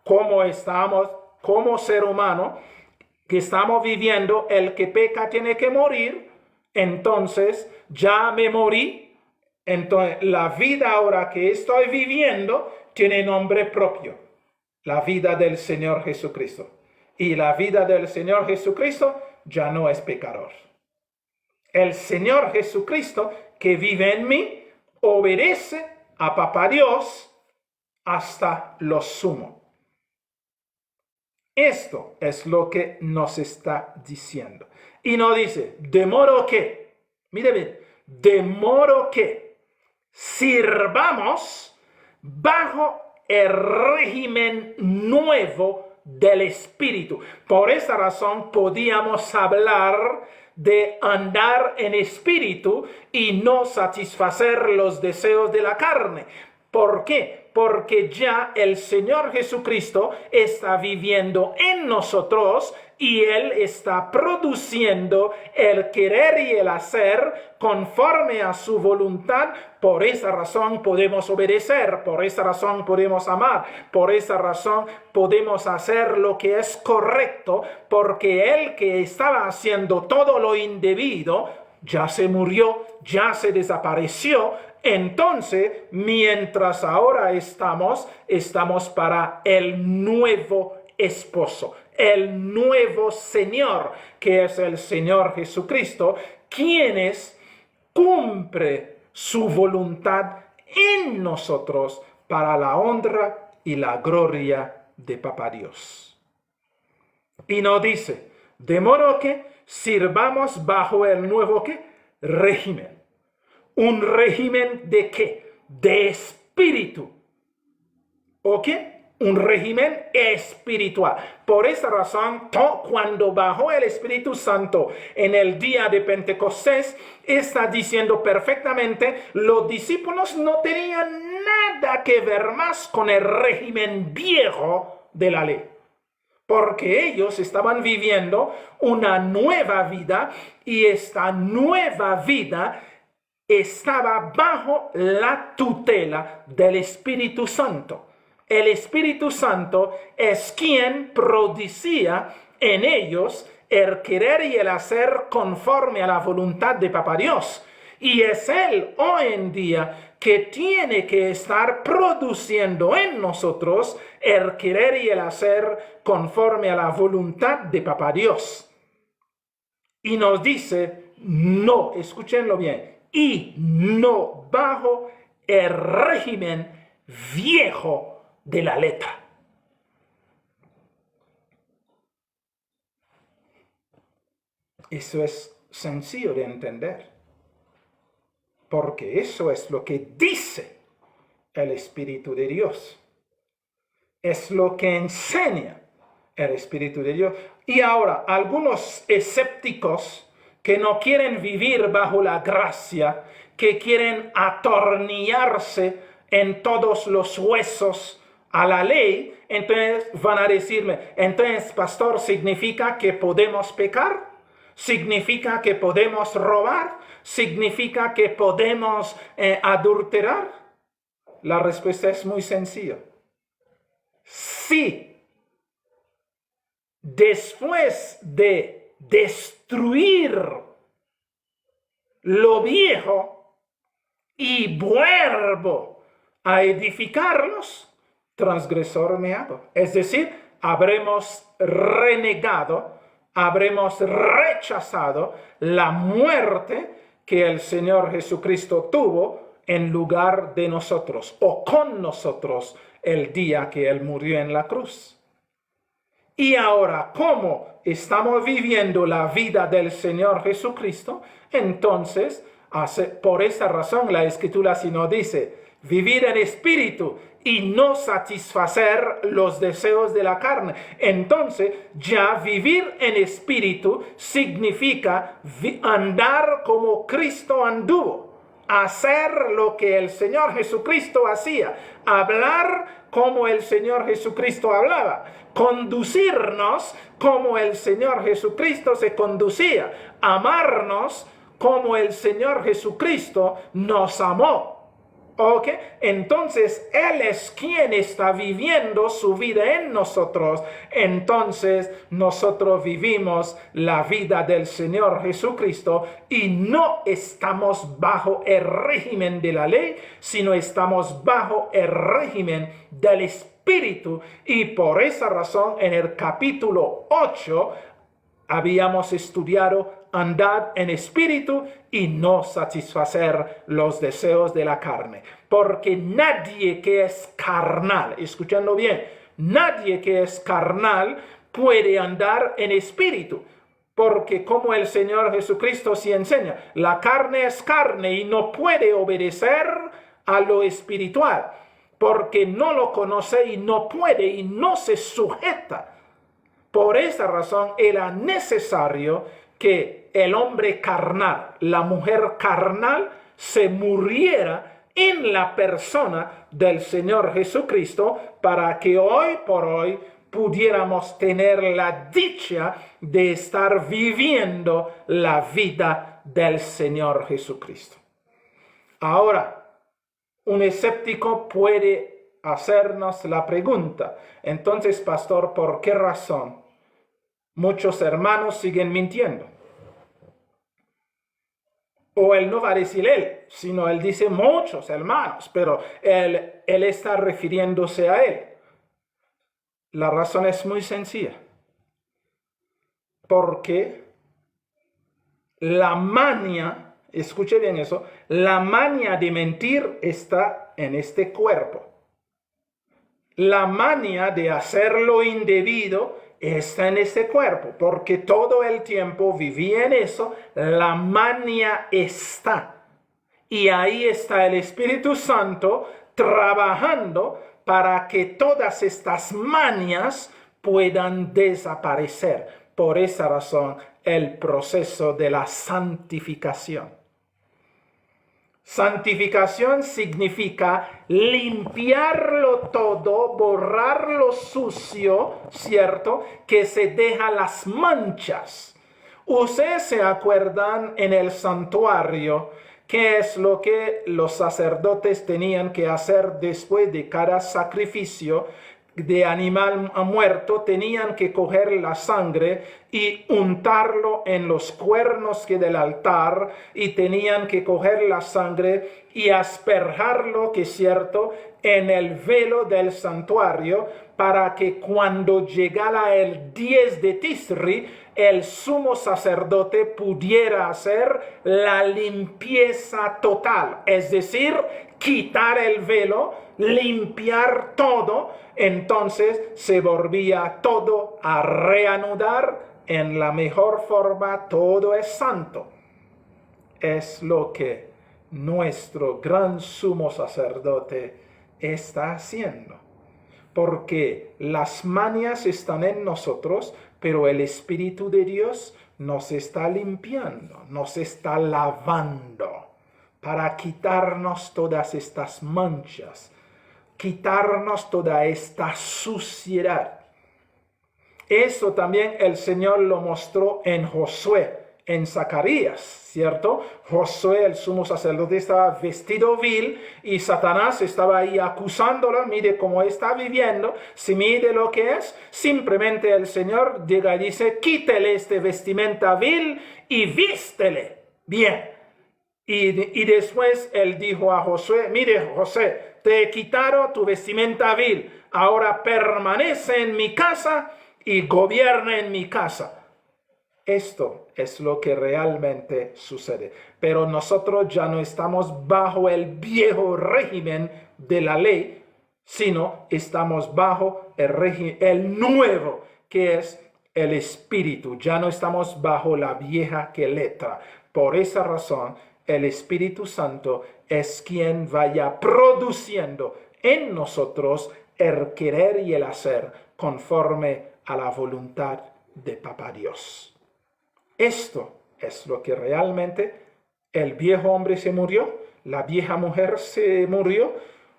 como ser humano, que estamos viviendo, el que peca tiene que morir, entonces ya me morí, entonces la vida ahora que estoy viviendo tiene nombre propio, la vida del Señor Jesucristo. Y la vida del Señor Jesucristo ya no es pecador. El Señor Jesucristo que vive en mí obedece a Papá Dios hasta lo sumo. Esto es lo que nos está diciendo. Y nos dice, de modo que, mire bien, de modo que sirvamos bajo el régimen nuevo del Espíritu. Por esa razón podíamos hablar de andar en espíritu y no satisfacer los deseos de la carne. ¿Por qué? Porque ya el Señor Jesucristo está viviendo en nosotros y Él está produciendo el querer y el hacer conforme a su voluntad. Por esa razón podemos obedecer, por esa razón podemos amar, por esa razón podemos hacer lo que es correcto, porque Él que estaba haciendo todo lo indebido, ya se murió, ya se desapareció. Entonces, mientras ahora estamos para el nuevo esposo, el nuevo Señor, que es el Señor Jesucristo, quienes cumple su voluntad en nosotros para la honra y la gloria de Papá Dios. Y nos dice, de modo que sirvamos bajo el nuevo ¿qué? Régimen. ¿Un régimen de qué? De espíritu. ¿Ok? Un régimen espiritual. Por esa razón, cuando bajó el Espíritu Santo en el día de Pentecostés, está diciendo perfectamente, los discípulos no tenían nada que ver más con el régimen viejo de la ley. Porque ellos estaban viviendo una nueva vida y esta nueva vida estaba bajo la tutela del Espíritu Santo. El Espíritu Santo es quien producía en ellos el querer y el hacer conforme a la voluntad de Papá Dios. Y es Él hoy en día que tiene que estar produciendo en nosotros el querer y el hacer conforme a la voluntad de Papá Dios. Y nos dice, no, escúchenlo bien, y no bajo el régimen viejo de la letra. Eso es sencillo de entender, porque eso es lo que dice el Espíritu de Dios. Es lo que enseña el Espíritu de Dios. Y ahora, algunos escépticos que no quieren vivir bajo la gracia, que quieren atornillarse en todos los huesos a la ley, entonces van a decirme, entonces, pastor, ¿significa que podemos pecar? ¿Significa que podemos robar? ¿Significa que podemos adulterar? La respuesta es muy sencilla. Sí. Después de destruir lo viejo y vuelvo a edificarlos, transgresor me hago. Es decir, habremos renegado, habremos rechazado la muerte que el Señor Jesucristo tuvo en lugar de nosotros o con nosotros el día que Él murió en la cruz. Y ahora, como estamos viviendo la vida del Señor Jesucristo, entonces, por esa razón la Escritura sí nos dice, vivir en espíritu y no satisfacer los deseos de la carne. Entonces, ya vivir en espíritu significa andar como Cristo anduvo. Hacer lo que el Señor Jesucristo hacía, hablar como el Señor Jesucristo hablaba, conducirnos como el Señor Jesucristo se conducía, amarnos como el Señor Jesucristo nos amó. ¿Ok? Entonces, Él es quien está viviendo su vida en nosotros. Entonces, nosotros vivimos la vida del Señor Jesucristo y no estamos bajo el régimen de la ley, sino estamos bajo el régimen del Espíritu. Y por esa razón, en el capítulo 8, habíamos estudiado andad en espíritu y no satisfacer los deseos de la carne. Porque nadie que es carnal, escuchando bien, nadie que es carnal puede andar en espíritu. Porque como el Señor Jesucristo sí enseña, la carne es carne y no puede obedecer a lo espiritual. Porque no lo conoce y no puede y no se sujeta. Por esa razón era necesario que el hombre carnal, la mujer carnal, se muriera en la persona del Señor Jesucristo para que hoy por hoy pudiéramos tener la dicha de estar viviendo la vida del Señor Jesucristo. Ahora, un escéptico puede hacernos la pregunta, entonces, pastor, ¿por qué razón muchos hermanos siguen mintiendo? O él no va a decir él, sino él dice muchos hermanos, pero él está refiriéndose a él. La razón es muy sencilla. Porque la maña, escuche bien eso, la maña de mentir está en este cuerpo. La maña de hacer lo indebido está en este cuerpo, porque todo el tiempo viví en eso, la maña está. Y ahí está el Espíritu Santo trabajando para que todas estas mañas puedan desaparecer. Por esa razón, el proceso de la santificación. Santificación significa limpiarlo todo, borrar lo sucio, ¿cierto? Que se deja las manchas. Ustedes se acuerdan en el santuario qué es lo que los sacerdotes tenían que hacer después de cada sacrificio de animal muerto. Tenían que coger la sangre y untarlo en los cuernos del altar, y tenían que coger la sangre y asperjarlo, que es cierto, en el velo del santuario, para que cuando llegara el 10 de Tisri, el sumo sacerdote pudiera hacer la limpieza total, es decir, quitar el velo, limpiar todo. Entonces se volvía todo a reanudar en la mejor forma. Todo es santo. Es lo que nuestro gran sumo sacerdote está haciendo. Porque las mañas están en nosotros, pero el Espíritu de Dios nos está limpiando, nos está lavando para quitarnos todas estas manchas, quitarnos toda esta suciedad. Eso también el Señor lo mostró en Josué, en Zacarías, ¿cierto? Josué, el sumo sacerdote, estaba vestido vil y Satanás estaba ahí acusándolo. Mire cómo está viviendo, si mide lo que es. Simplemente el Señor llega y dice: quítele este vestimenta vil y vístele bien. Y después él dijo a Josué: mire, Josué, te he quitado tu vestimenta vil, ahora permanece en mi casa y gobierna en mi casa. Esto es lo que realmente sucede. Pero nosotros ya no estamos bajo el viejo régimen de la ley, sino estamos bajo el nuevo, que es el Espíritu. Ya no estamos bajo la vieja letra. Por esa razón, el Espíritu Santo es quien vaya produciendo en nosotros el querer y el hacer conforme a la voluntad de Papá Dios. Esto es lo que realmente el viejo hombre se murió, la vieja mujer se murió.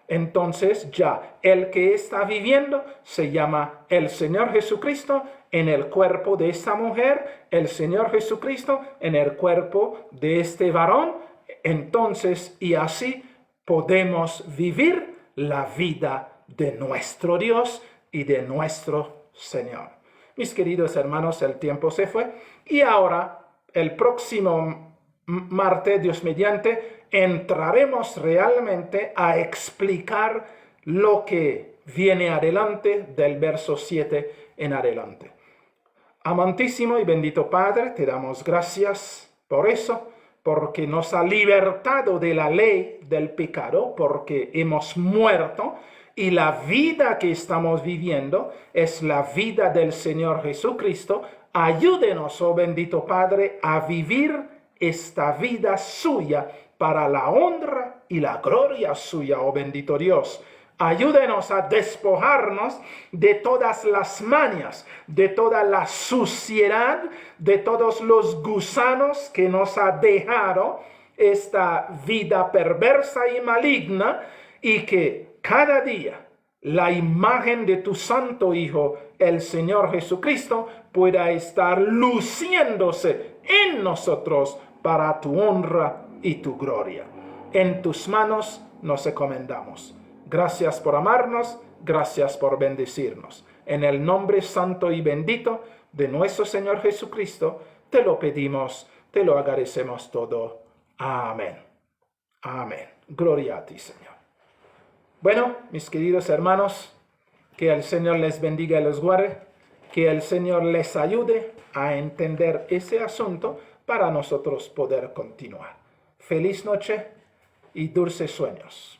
Entonces ya el que está viviendo se llama el Señor Jesucristo en el cuerpo de esta mujer, el Señor Jesucristo en el cuerpo de este varón. Entonces, y así podemos vivir la vida de nuestro Dios y de nuestro Señor. Mis queridos hermanos, el tiempo se fue y ahora el próximo martes, Dios mediante, entraremos realmente a explicar lo que viene adelante del verso 7 en adelante. Amantísimo y bendito Padre, te damos gracias por eso, porque nos ha libertado de la ley del pecado, porque hemos muerto. Y la vida que estamos viviendo es la vida del Señor Jesucristo. Ayúdenos, oh bendito Padre, a vivir esta vida suya para la honra y la gloria suya, oh bendito Dios. Ayúdenos a despojarnos de todas las mañas, de toda la suciedad, de todos los gusanos que nos ha dejado esta vida perversa y maligna, y que cada día la imagen de tu Santo Hijo, el Señor Jesucristo, pueda estar luciéndose en nosotros para tu honra y tu gloria. En tus manos nos encomendamos. Gracias por amarnos, gracias por bendecirnos. En el nombre santo y bendito de nuestro Señor Jesucristo, te lo pedimos, te lo agradecemos todo. Amén. Amén. Gloria a ti, Señor. Bueno, mis queridos hermanos, que el Señor les bendiga y les guarde, que el Señor les ayude a entender ese asunto para nosotros poder continuar. Feliz noche y dulces sueños.